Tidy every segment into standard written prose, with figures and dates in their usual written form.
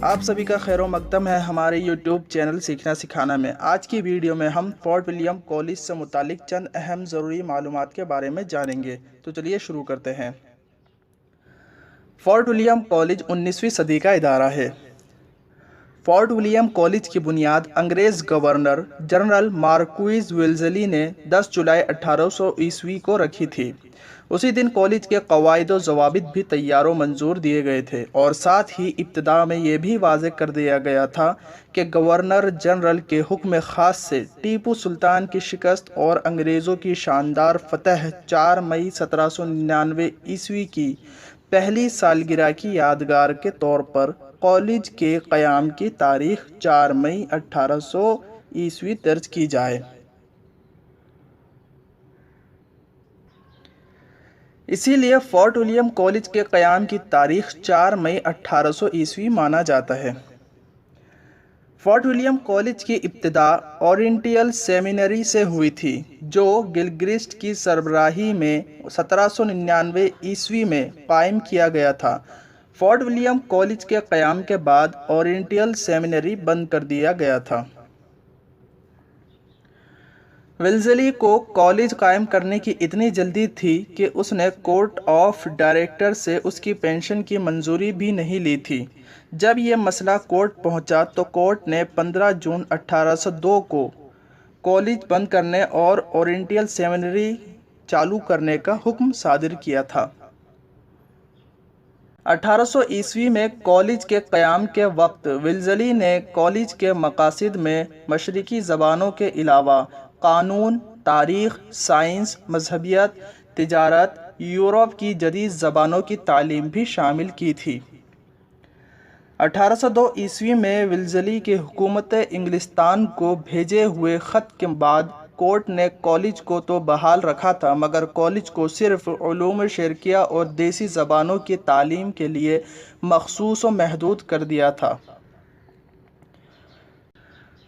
آپ سبھی کا خیر و مقدم ہے ہمارے یوٹیوب چینل سیکھنا سکھانا میں۔ آج کی ویڈیو میں ہم فورٹ ولیم کالج سے متعلق چند اہم ضروری معلومات کے بارے میں جانیں گے، تو چلیے شروع کرتے ہیں۔ فورٹ ولیم کالج 19ویں صدی کا ادارہ ہے۔ فورٹ ولیم کالج کی بنیاد انگریز گورنر جنرل مارکوئز ویلزلی نے 10 جولائی 1800 کو رکھی تھی۔ اسی دن کالج کے قواعد و ضوابط بھی تیار و منظور دیے گئے تھے، اور ساتھ ہی ابتدا میں یہ بھی واضح کر دیا گیا تھا کہ گورنر جنرل کے حکم خاص سے ٹیپو سلطان کی شکست اور انگریزوں کی شاندار فتح 4 مئی 1799 کی پہلی سالگرہ کی یادگار کے طور پر کالج کے قیام کی تاریخ 4 مئی 1800 درج کی جائے۔ اسی لیے فورٹ ولیم کالج کے قیام کی تاریخ 4 مئی 1800 مانا جاتا ہے۔ فورٹ ولیم کالج کی ابتدا اورینٹل سیمینری سے ہوئی تھی، جو گلگرسٹ کی سربراہی میں 1799 میں قائم کیا گیا تھا۔ فورٹ ولیم کالج کے قیام کے بعد اورینٹل سیمینری بند کر دیا گیا تھا۔ ویلزلی کو کالج قائم کرنے کی اتنی جلدی تھی کہ اس نے کورٹ آف ڈائریکٹر سے اس کی پنشن کی منظوری بھی نہیں لی تھی۔ جب یہ مسئلہ کورٹ پہنچا تو کورٹ نے 15 جون 1802 کو کالج بند کرنے اور اورینٹل سیمینری چالو کرنے کا حکم صادر کیا تھا۔ 1800 میں کالج کے قیام کے وقت ویلزلی نے کالج کے مقاصد میں مشرقی زبانوں کے علاوہ قانون، تاریخ، سائنس، مذہبیت، تجارت، یورپ کی جدید زبانوں کی تعلیم بھی شامل کی تھی۔ 1802 میں ویلزلی کی حکومت انگلستان کو بھیجے ہوئے خط کے بعد کورٹ نے کالج کو تو بحال رکھا تھا، مگر کالج کو صرف علوم شرقیہ اور دیسی زبانوں کی تعلیم کے لیے مخصوص و محدود کر دیا تھا۔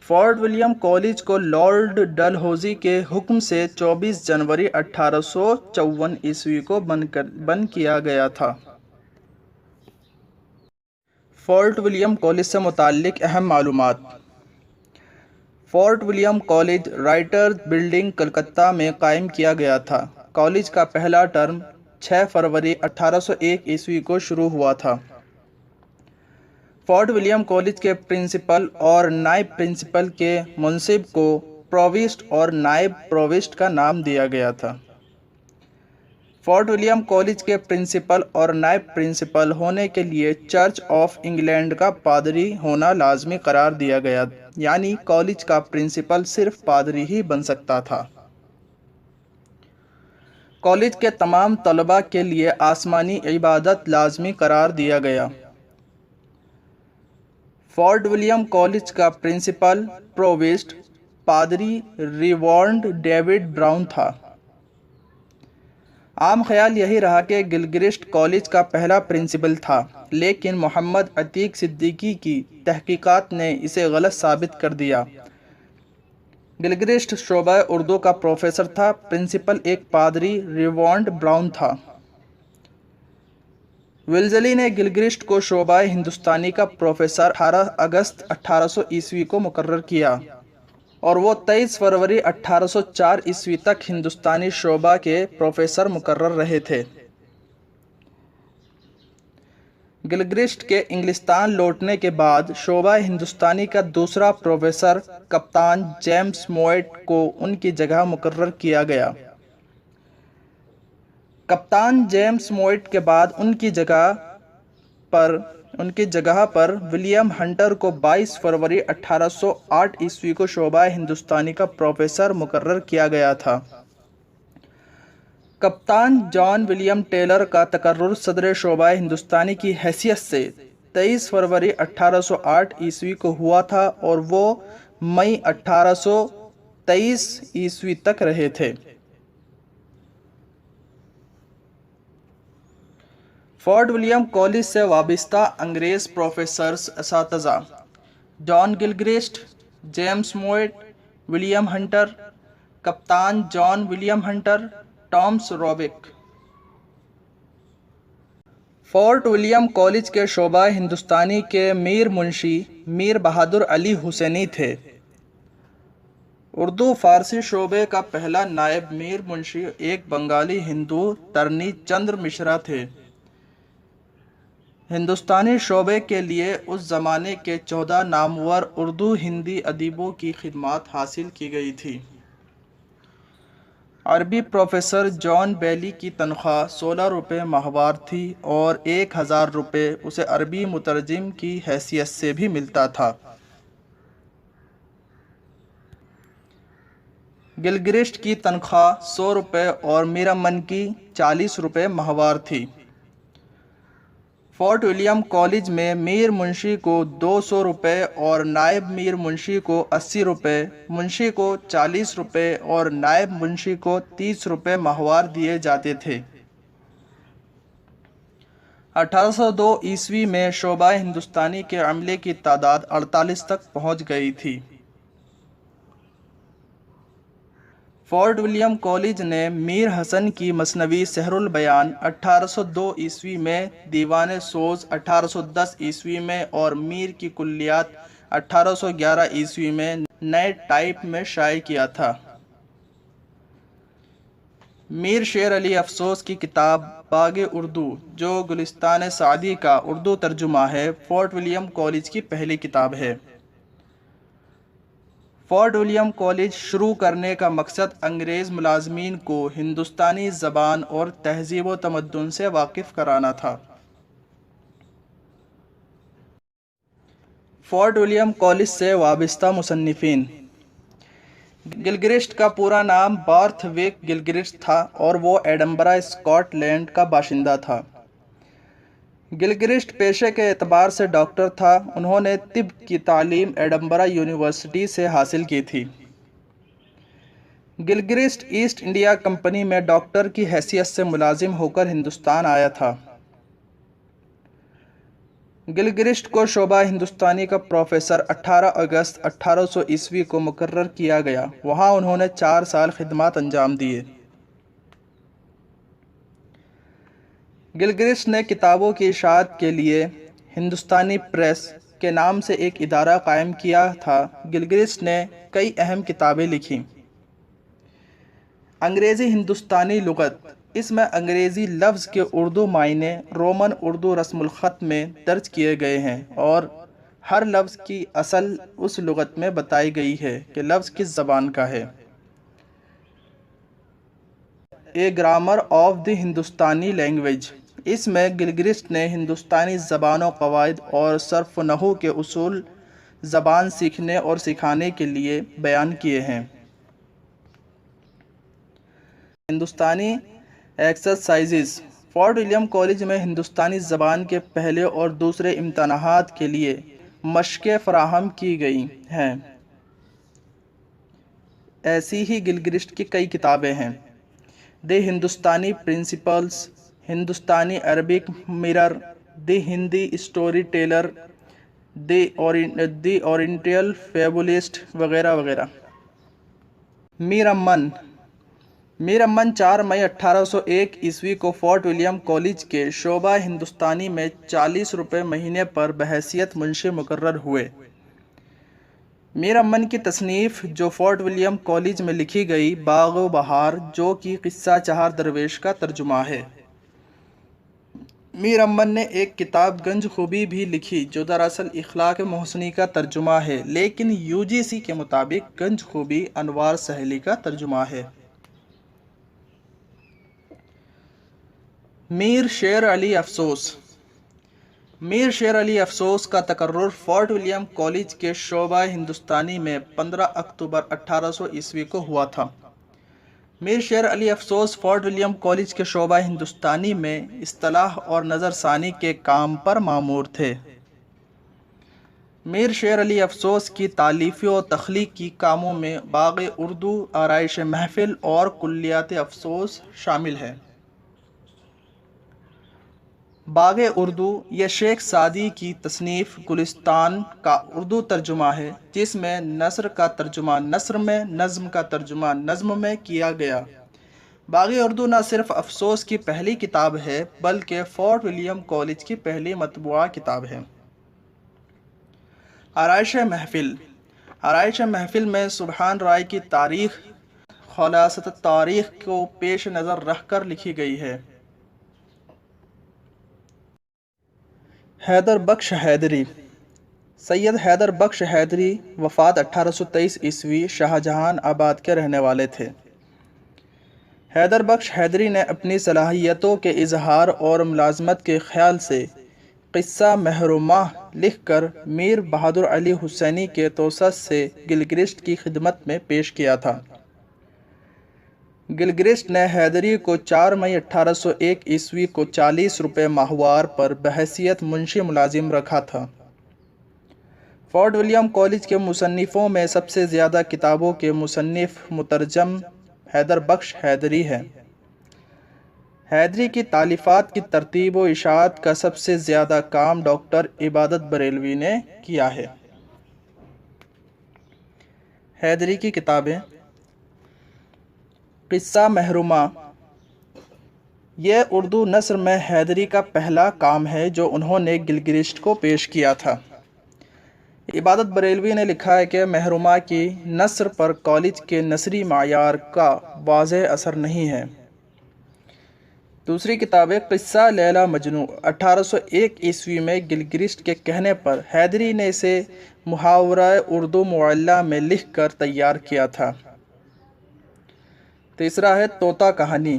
فورٹ ولیم کالج کو لارڈ ڈلہوزی کے حکم سے 24 جنوری 1854 کو بند کیا گیا تھا۔ فورٹ ولیم کالج سے متعلق اہم معلومات۔ Fort William College Writers Building Calcutta میں قائم کیا گیا تھا۔ کالج کا پہلا ٹرم 6 فروری 1801 کو شروع ہوا تھا۔ فورٹ ولیم کالج کے پرنسپل اور نائب پرنسپل کے منصب کو پرووسٹ اور نائب پرووسٹ کا نام دیا گیا تھا۔ فورٹ ولیم کالج کے پرنسپل اور نائب پرنسپل ہونے کے لیے چرچ آف انگلینڈ کا پادری ہونا لازمی قرار دیا گیا، یعنی کالج کا پرنسپل صرف پادری ہی بن سکتا تھا۔ کالج کے تمام طلباء کے لیے آسمانی عبادت لازمی قرار دیا گیا۔ فورٹ ولیم کالج کا پرنسپل پرووسٹ پادری ریورنڈ ڈیوڈ براؤن تھا۔ عام خیال یہی رہا کہ گلگرسٹ کالج کا پہلا پرنسپل تھا، لیکن محمد عتیق صدیقی کی تحقیقات نے اسے غلط ثابت کر دیا۔ گلگرسٹ شعبہ اردو کا پروفیسر تھا، پرنسپل ایک پادری ریورنڈ براؤن تھا۔ ویلزلی نے گلگرسٹ کو شعبہ ہندوستانی کا پروفیسر 18 اگست 1800 کو مقرر کیا، اور وہ 23 فروری 1804 تک ہندوستانی شعبہ کے پروفیسر مقرر رہے تھے۔ گلگرسٹ کے انگلستان لوٹنے کے بعد شعبہ ہندوستانی کا دوسرا پروفیسر کپتان جیمز موئٹ کو ان کی جگہ مقرر کیا گیا۔ کپتان جیمز موئٹ کے بعد ان کی جگہ پر ولیم ہنٹر کو 22 فروری 1808 کو شعبہ ہندوستانی کا پروفیسر مقرر کیا گیا تھا۔ کپتان جان ولیم ٹیلر کا تقرر صدر شعبہ ہندوستانی کی حیثیت سے 23 فروری 1808 کو ہوا تھا، اور وہ مئی 1823 تک رہے تھے۔ فورٹ ولیم کالج سے وابستہ انگریز پروفیسرز اساتذہ: John Gilchrist, James Mouat, William Hunter, کپتان John William Hunter, Thomas Roebuck. Fort William College کے شعبہ ہندوستانی کے میر منشی میر بہادر علی حسینی تھے۔ اردو فارسی شعبے کا پہلا نائب میر منشی ایک بنگالی ہندو ترنی چندر مشرا تھے۔ ہندوستانی شعبے کے لیے اس زمانے کے 14 نامور اردو ہندی ادیبوں کی خدمات حاصل کی گئی تھی۔ عربی پروفیسر جان بیلی کی تنخواہ 16 روپے ماہوار تھی اور 1000 روپے اسے عربی مترجم کی حیثیت سے بھی ملتا تھا۔ گلگرسٹ کی تنخواہ 100 روپے اور میر امن کی 40 روپے ماہوار تھی۔ فورٹ ولیم کالج میں میر منشی کو 200 روپے اور نائب میر منشی کو 80 روپے، منشی کو 40 روپے اور نائب منشی کو 30 روپے ماہوار دیے جاتے تھے۔ 1802 عیسوی میں شعبہ ہندوستانی کے عملے کی تعداد 48 تک پہنچ گئی تھی۔ فورٹ ولیم کالج نے میر حسن کی مثنوی سحر البیان 1802 عیسوی میں، دیوان سوز 1810 عیسوی میں اور میر کی کلیات 1811 عیسوی میں نئے ٹائپ میں شائع کیا تھا۔ میر شیر علی افسوس کی کتاب باغ اردو، جو گلستان سعدی کا اردو ترجمہ ہے، فورٹ ولیم کالج کی پہلی کتاب ہے۔ فورٹ ولیم کالج شروع کرنے کا مقصد انگریز ملازمین کو ہندوستانی زبان اور تہذیب و تمدن سے واقف کرانا تھا۔ فورٹ ولیم کالج سے وابستہ مصنفین: گلگرسٹ کا پورا نام بارتھویک گلگرسٹ تھا اور وہ ایڈنبرا، اسکاٹ لینڈ کا باشندہ تھا۔ گلگرسٹ پیشے کے اعتبار سے ڈاکٹر تھا۔ انہوں نے طب کی تعلیم ایڈنبرا یونیورسٹی سے حاصل کی تھی۔ گلگرسٹ ایسٹ انڈیا کمپنی میں ڈاکٹر کی حیثیت سے ملازم ہو کر ہندوستان آیا تھا۔ گلگرسٹ کو شعبہ ہندوستانی کا پروفیسر 18 اگست 1800 عیسوی کو مقرر کیا گیا۔ وہاں انہوں نے 4 سال خدمات انجام دیے۔ گلگرسٹ نے کتابوں کی اشاعت کے لیے ہندوستانی پریس کے نام سے ایک ادارہ قائم کیا تھا۔ گلگرسٹ نے کئی اہم کتابیں لکھیں۔ انگریزی ہندوستانی لغت: اس میں انگریزی لفظ کے اردو معنی رومن اردو رسم الخط میں درج کیے گئے ہیں اور ہر لفظ کی اصل اس لغت میں بتائی گئی ہے کہ لفظ کس زبان کا ہے۔ اے گرامر آف دی ہندوستانی لینگویج: اس میں گلگرسٹ نے ہندوستانی زبان و قواعد اور صرف و نحو کے اصول زبان سیکھنے اور سکھانے کے لیے بیان کیے ہیں۔ ہندوستانی ایکسرسائزز: فورٹ ولیم کالج میں ہندوستانی زبان کے پہلے اور دوسرے امتحانات کے لیے مشقیں فراہم کی گئی ہیں۔ ایسی ہی گلگرسٹ کی کئی کتابیں ہیں۔ دی ہندوستانی پرنسپلز، ہندوستانی عربک مرر، دی ہندی اسٹوری ٹیلر، دی اورینٹل فیبولسٹ وغیرہ وغیرہ۔ میر امن: میر امن 4 مئی 1801 عیسوی کو فورٹ ولیم کالج کے شعبہ ہندوستانی میں 40 روپے مہینے پر بحیثیت منشی مقرر ہوئے۔ میر امن کی تصنیف جو فورٹ ولیم کالج میں لکھی گئی، باغ و بہار، جو کہ قصہ چہار درویش کا ترجمہ ہے۔ میر امن نے ایک کتاب گنج خوبی بھی لکھی جو دراصل اخلاق محسنی کا ترجمہ ہے، لیکن UGC کے مطابق گنج خوبی انوار سہیلی کا ترجمہ ہے۔ میر شیر علی افسوس: میر شیر علی افسوس کا تقرر فورٹ ولیم کالج کے شعبہ ہندوستانی میں 15 اکتوبر 1800 عیسوی کو ہوا تھا۔ میر شیر علی افسوس فورٹ ولیم کالج کے شعبہ ہندوستانی میں اصطلاح اور نظر ثانی کے کام پر مامور تھے۔ میر شیر علی افسوس کی تالیفی و تخلیقی کاموں میں باغ اردو، آرائش محفل اور کلیات افسوس شامل ہیں۔ باغ اردو یہ شیخ سعدی کی تصنیف گلستان کا اردو ترجمہ ہے، جس میں نثر کا ترجمہ نثر میں، نظم کا ترجمہ نظم میں کیا گیا۔ باغی اردو نہ صرف افسوس کی پہلی کتاب ہے بلکہ فورٹ ولیم کالج کی پہلی مطبوعہ کتاب ہے۔ آرائش محفل۔ آرائش محفل میں سبحان رائے کی تاریخ خلاصۃ تاریخ کو پیش نظر رکھ کر لکھی گئی ہے۔ حیدر بخش حیدری۔ سید حیدر بخش حیدری وفات 1823 عیسوی شاہجہان آباد کے رہنے والے تھے۔ حیدر بخش حیدری نے اپنی صلاحیتوں کے اظہار اور ملازمت کے خیال سے قصہ محرومہ لکھ کر میر بہادر علی حسینی کے توسط سے گلگرسٹ کی خدمت میں پیش کیا تھا۔ گلگرسٹ نے حیدری کو 4 مئی 1801 عیسوی کو 40 روپے ماہوار پر بحیثیت منشی ملازم رکھا تھا۔ فورٹ ولیم کالج کے مصنفوں میں سب سے زیادہ کتابوں کے مصنف مترجم حیدر بخش حیدری ہے۔ حیدری کی تالیفات کی ترتیب و اشاعت کا سب سے زیادہ کام ڈاکٹر عبادت بریلوی نے کیا ہے۔ حیدری کی کتابیں: قصہ محرومہ۔ یہ اردو نثر میں حیدری کا پہلا کام ہے جو انہوں نے گلگرسٹ کو پیش کیا تھا۔ عبادت بریلوی نے لکھا ہے کہ محرومہ کی نثر پر کالج کے نثری معیار کا واضح اثر نہیں ہے۔ دوسری کتاب ہے قصہ لیلا مجنوں۔ 1801 عیسوی میں گلگرسٹ کے کہنے پر حیدری نے اسے محاورہ اردو معلیٰ میں لکھ کر تیار کیا تھا۔ تیسرا ہے طوطا کہانی۔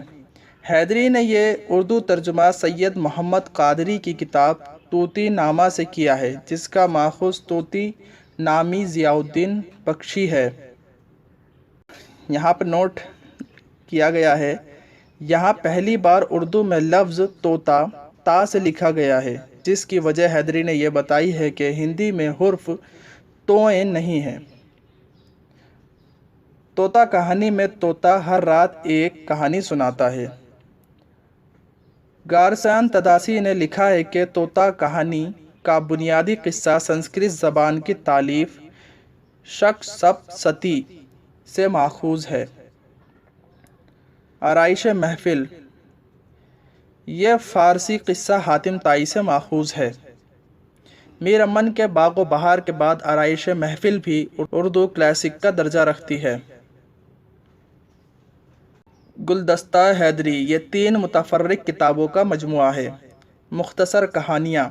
حیدری نے یہ اردو ترجمہ سید محمد قادری کی کتاب طوطی نامہ سے کیا ہے، جس کا ماخوذ طوطی نامی ضیاء الدین بخشی ہے۔ یہاں پر نوٹ کیا گیا ہے، یہاں پہلی بار اردو میں لفظ طوطا تا سے لکھا گیا ہے، جس کی وجہ حیدری نے یہ بتائی ہے کہ ہندی میں حرف طوئیں نہیں ہیں۔ طوطا کہانی میں طوطا ہر رات ایک کہانی سناتا ہے۔ گارسیان تداسی نے لکھا ہے کہ طوطا کہانی کا بنیادی قصہ سنسکرت زبان کی تالیف شک سپ ستی سے ماخوذ ہے۔ آرائش محفل۔ یہ فارسی قصہ حاتم طائی سے ماخوذ ہے۔ میر امن کے باغ و بہار کے بعد آرائش محفل بھی اردو کلاسک کا درجہ رکھتی ہے۔ گلدستہ حیدری۔ یہ 3 متفرق کتابوں کا مجموعہ ہے۔ مختصر کہانیاں۔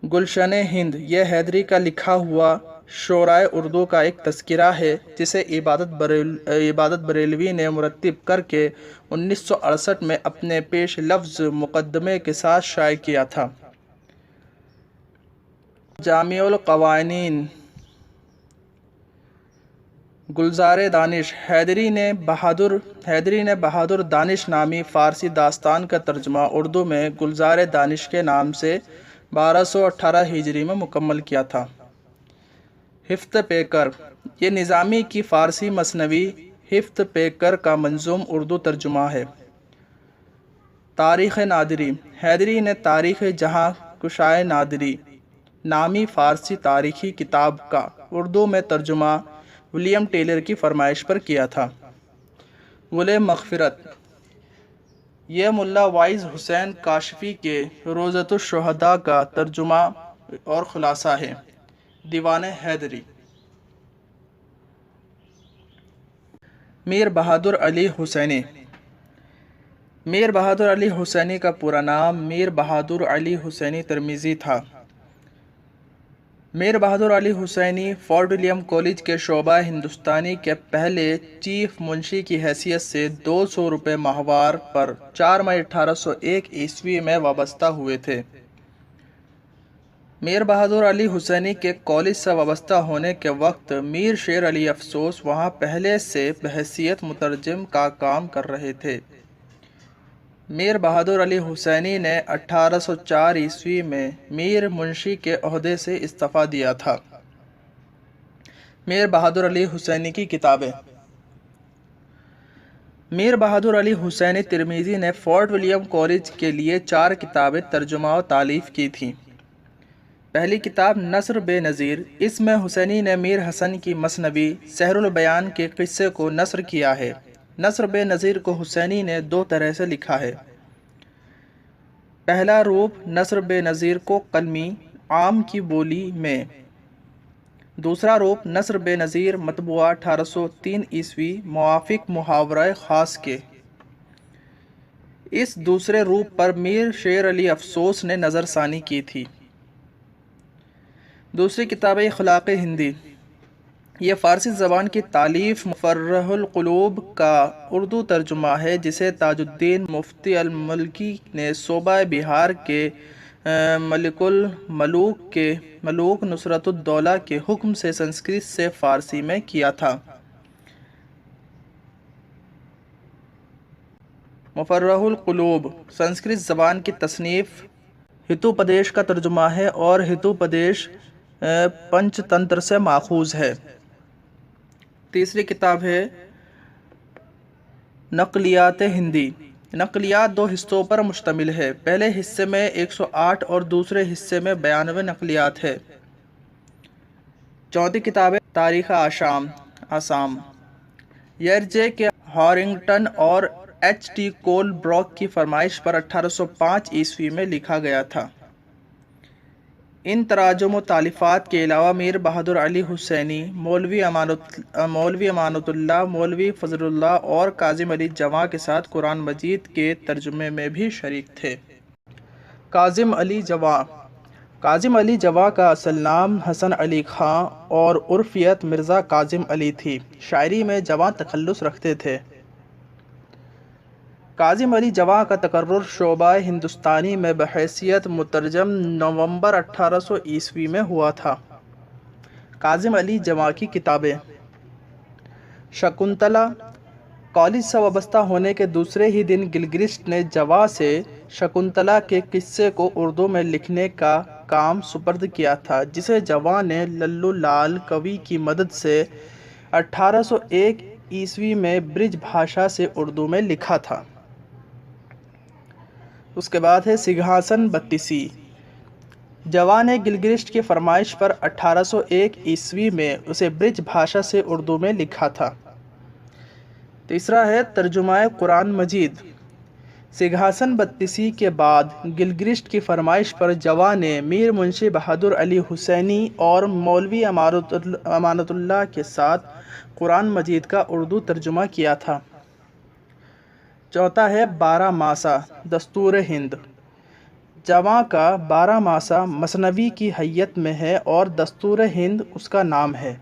گلشن ہند۔ یہ حیدری کا لکھا ہوا شعرائے اردو کا ایک تذکرہ ہے جسے عبادت بریلوی نے مرتب کر کے 1968 میں اپنے پیش لفظ مقدمے کے ساتھ شائع کیا تھا۔ جامع القوانین۔ گلزار دانش۔ حیدری نے بہادر دانش نامی فارسی داستان کا ترجمہ اردو میں گلزار دانش کے نام سے 1218 ہجری میں مکمل کیا تھا۔ ہفت پیکر۔ یہ نظامی کی فارسی مثنوی ہفت پیکر کا منظوم اردو ترجمہ ہے۔ تاریخ نادری۔ حیدری نے تاریخ جہاں کشائے نادری نامی فارسی تاریخی کتاب کا اردو میں ترجمہ ولیم ٹیلر کی فرمائش پر کیا تھا۔ گلِ مغفرت۔ یہ ملا وائز حسین کاشفی کے روضۃ الشہداء کا ترجمہ اور خلاصہ ہے۔ دیوان حیدری۔ میر بہادر علی حسینی۔ میر بہادر علی حسینی کا پورا نام میر بہادر علی حسینی ترمیزی تھا۔ میر بہادر علی حسینی فورٹ ولیم کالج کے شعبہ ہندوستانی کے پہلے چیف منشی کی حیثیت سے 200 روپے ماہوار پر 4 مئی 1801 عیسوی میں وابستہ ہوئے تھے۔ میر بہادر علی حسینی کے کالج سے وابستہ ہونے کے وقت میر شیر علی افسوس وہاں پہلے سے بحیثیت مترجم کا کام کر رہے تھے۔ میر بہادر علی حسینی نے 1804 عیسوی میں میر منشی کے عہدے سے استعفیٰ دیا تھا۔ میر بہادر علی حسینی کی کتابیں۔ میر بہادر علی حسینی ترمیزی نے فورٹ ولیم کالج کے لیے 4 کتابیں ترجمہ و تالیف کی تھیں۔ پہلی کتاب نثر بے نظیر۔ اس میں حسینی نے میر حسن کی مثنوی سحر البیان کے قصے کو نثر کیا ہے۔ نثر بے نظیر کو حسینی نے دو طرح سے لکھا ہے۔ پہلا روپ نثر بے نظیر کو قلمی عام کی بولی میں، دوسرا روپ نثر بے نظیر مطبوعہ 1803 عیسوی موافق محاورہ خاص کے۔ اس دوسرے روپ پر میر شیر علی افسوس نے نظر ثانی کی تھی۔ دوسری کتاب اخلاق ہندی، یہ فارسی زبان کی تالیف مفرح القلوب کا اردو ترجمہ ہے، جسے تاج الدین مفتی الملکی نے صوبہ بہار کے ملوک نصرت الدولہ کے حکم سے سنسکرت سے فارسی میں کیا تھا۔ مفرح القلوب سنسکرت زبان کی تصنیف ہتوپدیش کا ترجمہ ہے اور ہتوپدیش پنچ تنتر سے ماخوذ ہے۔ تیسری کتاب ہے نقلیات ہندی۔ نقلیات دو حصوں پر مشتمل ہے، پہلے حصے میں 108 اور دوسرے حصے میں 92 نقلیات ہے۔ چوتھی کتاب ہے تاریخ آسام، یرجے کے ہارنگٹن اور ایچ ٹی کول بروک کی فرمائش پر 1805 عیسوی میں لکھا گیا تھا۔ ان تراجم و تالیفات کے علاوہ میر بہادر علی حسینی، مولوی امانت اللہ، مولوی فضل اللہ اور کاظم علی جواں کے ساتھ قرآن مجید کے ترجمے میں بھی شریک تھے۔ کاظم علی جواں کا اصل نام حسن علی خاں اور عرفیت مرزا کاظم علی تھی۔ شاعری میں جواں تخلص رکھتے تھے۔ کاظم علی جواں کا تقرر شعبہ ہندوستانی میں بحیثیت مترجم نومبر 1800 عیسوی میں ہوا تھا۔ کاظم علی جواں کی کتابیں: شکنتلا۔ کالج سے وابستہ ہونے کے دوسرے ہی دن گلگرسٹ نے جواں سے شکنتلا کے قصے کو اردو میں لکھنے کا کام سپرد کیا تھا، جسے جواں نے للو لال کوی کی مدد سے 1801 عیسوی میں برج بھاشا سے اردو میں لکھا تھا۔ اس کے بعد ہے سنگھاسن بتیسی۔ جواں نے گلگرسٹ کی فرمائش پر 1801 عیسوی میں اسے برج بھاشا سے اردو میں لکھا تھا۔ تیسرا ہے ترجمہ قرآن مجید۔ سنگھاسن بتیسی کے بعد گلگرسٹ کی فرمائش پر جواں نے میر منشی بہادر علی حسینی اور مولوی امانت اللہ کے ساتھ قرآن مجید کا اردو ترجمہ کیا تھا۔ چوتھا ہے 12 ماسہ دستور ہند۔ جواں کا 12 ماسہ مثنوی کی حیت میں ہے اور دستور ہند اس کا نام ہے۔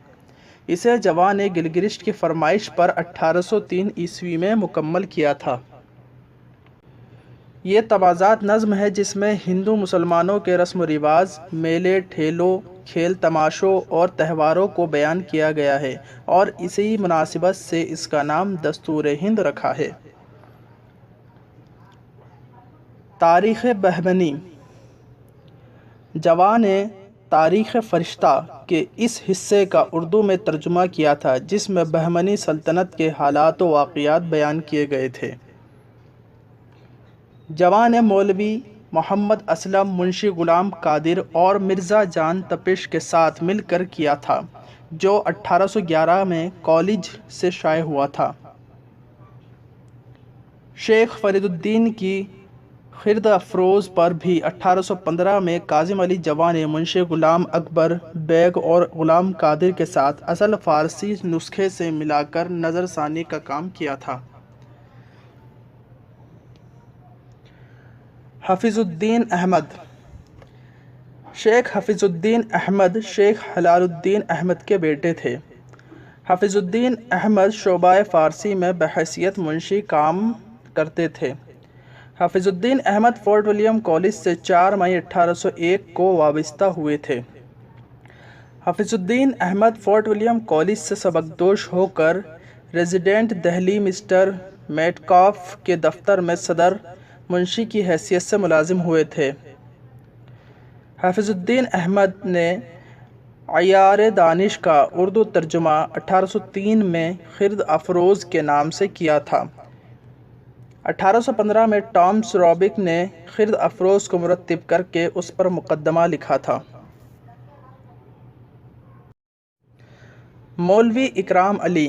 اسے جواں نے گلگرسٹ کی فرمائش پر 1803 عیسوی میں مکمل کیا تھا۔ یہ تمازات نظم ہے جس میں ہندو مسلمانوں کے رسم و رواج، میلے ٹھیلوں، کھیل تماشوں اور تہواروں کو بیان کیا گیا ہے اور اسی مناسبت سے اس کا نام دستور ہند رکھا ہے۔ تاریخ بہمنی۔ جواں نے تاریخ فرشتہ کے اس حصے کا اردو میں ترجمہ کیا تھا جس میں بہمنی سلطنت کے حالات و واقعات بیان کیے گئے تھے۔ جواں نے مولوی محمد اسلم، منشی غلام قادر اور مرزا جان تپش کے ساتھ مل کر کیا تھا، جو 1811 میں کالج سے شائع ہوا تھا۔ شیخ فرید الدین کی خرد افروز پر بھی 1815 میں کاظم علی جواں نے منشی غلام اکبر بیگ اور غلام قادر کے ساتھ اصل فارسی نسخے سے ملا کر نظر ثانی کا کام کیا تھا۔ حفیظ الدین احمد۔ شیخ حفیظ الدین احمد شیخ حلال الدین احمد کے بیٹے تھے۔ حفیظ الدین احمد شعبہ فارسی میں بحیثیت منشی کام کرتے تھے۔ حفیظ الدین احمد فورٹ ولیم کالج سے 4 مئی 1801 کو وابستہ ہوئے تھے۔ حفیظ الدین احمد فورٹ ولیم کالج سے سبکدوش ہو کر ریزیڈنٹ دہلی مسٹر میٹکاف کے دفتر میں صدر منشی کی حیثیت سے ملازم ہوئے تھے۔ حفیظ الدین احمد نے عیار دانش کا اردو ترجمہ 1803 میں خرد افروز کے نام سے کیا تھا۔ 1815 میں ٹامس رابک نے خرد افروز کو مرتب کر کے اس پر مقدمہ لکھا تھا۔ مولوی اکرام علی۔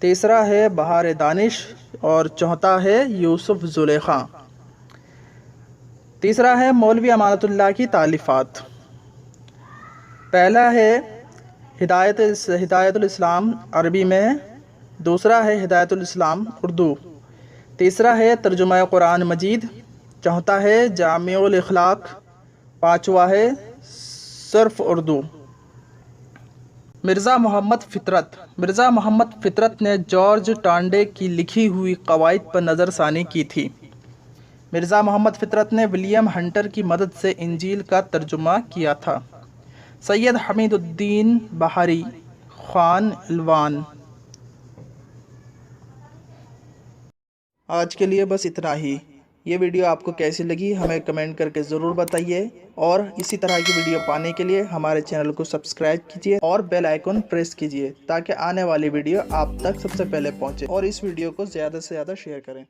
تیسرا ہے بہار دانش اور چوتھا ہے یوسف زلیخا۔ تیسرا ہے مولوی امانت اللہ کی تالیفات۔ پہلا ہے ہدایت الاسلام عربی میں، دوسرا ہے ہدایت الاسلام اردو، تیسرا ہے ترجمہ قرآن مجید، چوتھا ہے جامع الاخلاق، پانچواں ہے صرف اردو۔ مرزا محمد فطرت نے جارج ٹانڈے کی لکھی ہوئی قواعد پر نظر ثانی کی تھی۔ مرزا محمد فطرت نے ولیم ہنٹر کی مدد سے انجیل کا ترجمہ کیا تھا۔ سید حمید الدین بہاری، خان الوان۔ آج کے لیے بس اتنا ہی۔ یہ ویڈیو آپ کو کیسی لگی ہمیں کمنٹ کر کے ضرور بتائیے، اور اسی طرح کی ویڈیو پانے کے لیے ہمارے چینل کو سبسکرائب کیجیے اور بیل آئیکن پریس کیجیے تاکہ آنے والی ویڈیو آپ تک سب سے پہلے پہنچے، اور اس ویڈیو کو زیادہ سے زیادہ شیئر کریں۔